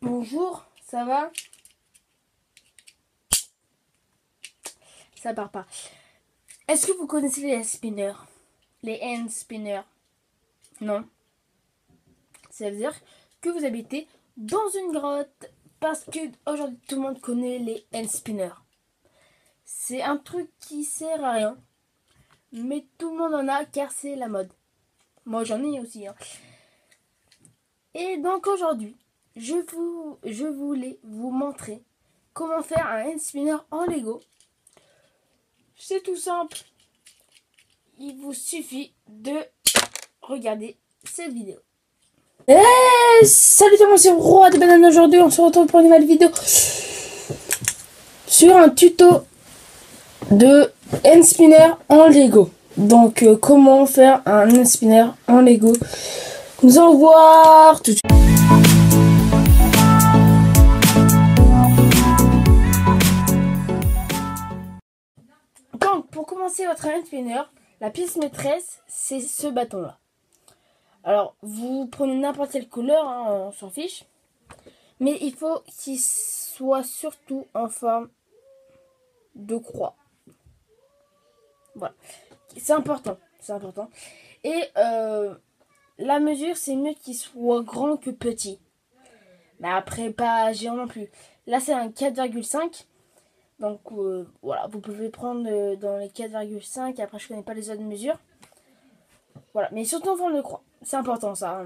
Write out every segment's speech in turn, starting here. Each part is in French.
Bonjour, ça va? Ça part pas. Est-ce que vous connaissez les spinners? Les hand spinners? Non. Ça veut dire que vous habitez dans une grotte. Parce que aujourd'hui tout le monde connaît les hand spinners. C'est un truc qui sert à rien. Mais tout le monde en a car c'est la mode. Moi j'en ai aussi. Et donc aujourd'hui, je voulais vous montrer comment faire un hand spinner en Lego. C'est tout simple. Il vous suffit de regarder cette vidéo. Salut tout le monde, c'est Roi des Bananes. Aujourd'hui, on se retrouve pour une nouvelle vidéo sur un tuto de hand spinner en Lego. Donc, comment faire un hand spinner en Lego? Nous allons voir tout de suite. Donc, pour commencer votre hand spinner, la pièce maîtresse, c'est ce bâton-là. Alors, vous prenez n'importe quelle couleur, on s'en fiche. Mais il faut qu'il soit surtout en forme de croix. Voilà. C'est important. C'est important. Et la mesure, c'est mieux qu'il soit grand que petit. Mais après, pas géant non plus. Là, c'est un 4,5. Donc, voilà. Vous pouvez prendre dans les 4,5. Après, je connais pas les autres mesures. Voilà. Mais surtout en forme de croix. C'est important, ça.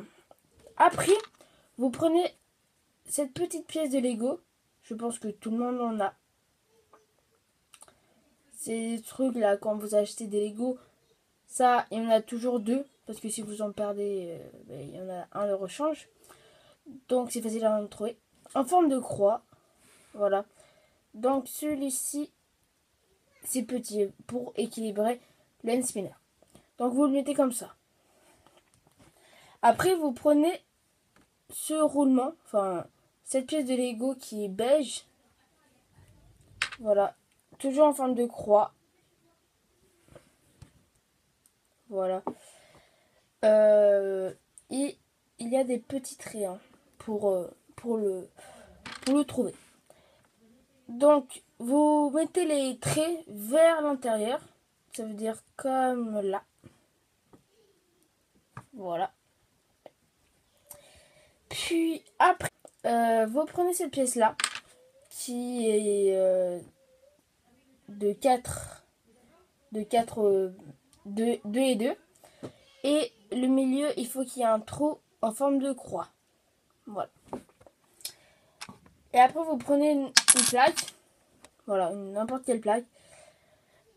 Après, vous prenez cette petite pièce de Lego. Je pense que tout le monde en a. Ces trucs là, quand vous achetez des Lego, ça, il y en a toujours deux. Parce que si vous en perdez, il y en a un, le rechange. Donc c'est facile à en trouver. En forme de croix. Voilà. Donc celui-ci, c'est petit pour équilibrer le hand spinner. Donc vous le mettez comme ça. Après, vous prenez ce roulement, enfin cette pièce de Lego qui est beige. Voilà. Toujours en forme de croix. Voilà. Et il y a des petits traits pour le trouver. Donc, vous mettez les traits vers l'intérieur. Ça veut dire comme là. Voilà. Puis après, vous prenez cette pièce-là qui est de 4 2 et 2. Et le milieu, il faut qu'il y ait un trou en forme de croix. Voilà. Et après, vous prenez une plaque. Voilà, n'importe quelle plaque.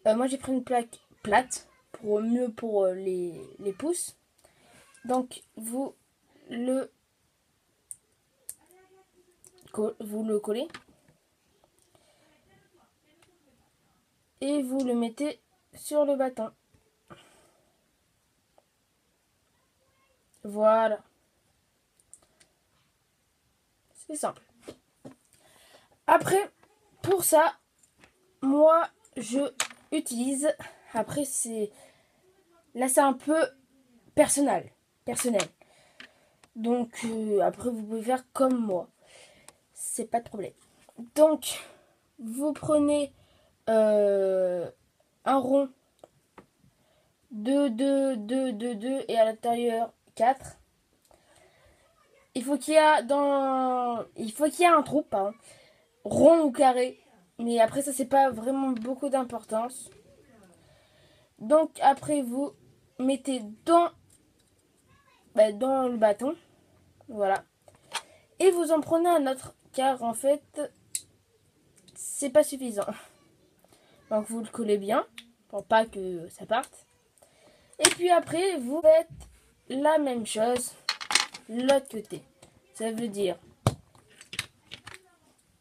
Moi, j'ai pris une plaque plate. Pour mieux pour les pouces. Donc, vous le collez. Et vous le mettez sur le bâton. Voilà. C'est simple. Après, pour ça, moi, je utilise... Après, c'est... Là, c'est un peu personnel. Donc, après, vous pouvez faire comme moi. C'est pas de problème. Donc, vous prenez un rond 2, 2, 2, 2, 2 et à l'intérieur 4. Il faut qu'il y ait un trou, pardon, rond ou carré. Mais après, ça, c'est pas vraiment beaucoup d'importance. Donc, après, vous mettez dans le bâton. Voilà. Et vous en prenez un autre. Car, en fait, c'est pas suffisant. Donc, vous le collez bien. Pour pas que ça parte. Et puis après, vous faites la même chose l'autre côté. Ça veut dire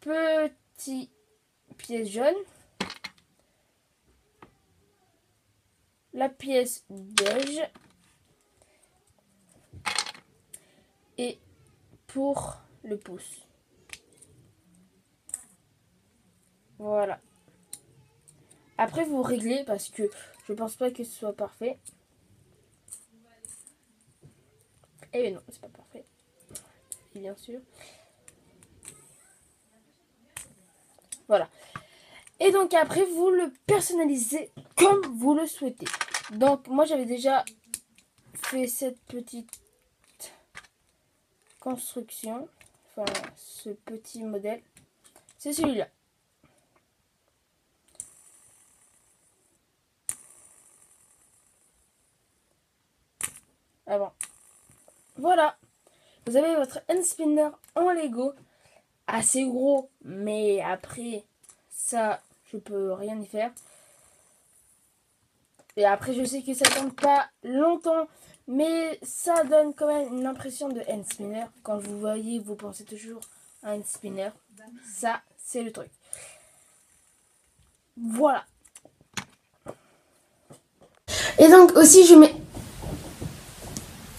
petit pièce jaune, la pièce beige et pour le pouce. Voilà. Après, vous réglez parce que je pense pas que ce soit parfait. Et non, c'est pas parfait. Bien sûr. Voilà. Et donc après, vous le personnalisez comme vous le souhaitez. Donc moi, j'avais déjà fait cette petite construction. Enfin, ce petit modèle. C'est celui-là. Ah bon. Voilà. Vous avez votre hand spinner en Lego. Assez gros. Mais après, ça, je peux rien y faire. Et après, je sais que ça ne tente pas longtemps. Mais ça donne quand même une impression de hand spinner. Quand vous voyez, vous pensez toujours à un hand spinner. Ça, c'est le truc. Voilà. Et donc aussi, je mets...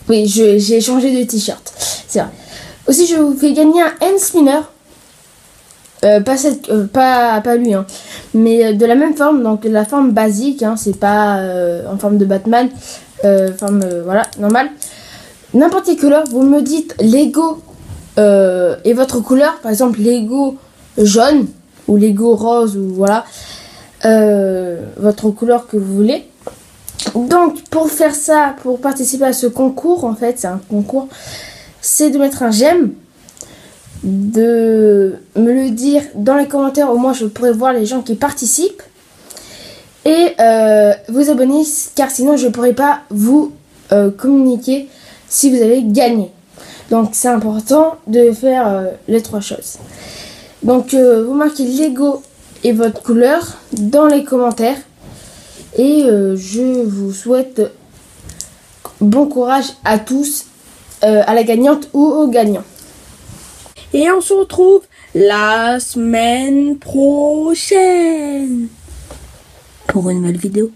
Oui, j'ai changé de t-shirt. C'est vrai. Aussi, je vous fais gagner un hand spinner. Pas lui, hein. Mais de la même forme, donc la forme basique, hein, c'est pas en forme de Batman, voilà, normal. N'importe quelle couleur, vous me dites Lego et votre couleur, par exemple Lego jaune ou Lego rose ou voilà, votre couleur que vous voulez. Donc pour faire ça, pour participer à ce concours, en fait, c'est un concours, c'est de mettre un j'aime, de me le dire dans les commentaires, au moins je pourrai voir les gens qui participent, et vous abonner, car sinon je ne pourrai pas vous communiquer si vous avez gagné. Donc c'est important de faire les trois choses. Donc vous marquez Lego et votre couleur dans les commentaires, et je vous souhaite bon courage à tous, à la gagnante ou au gagnant. Et on se retrouve la semaine prochaine pour une nouvelle vidéo.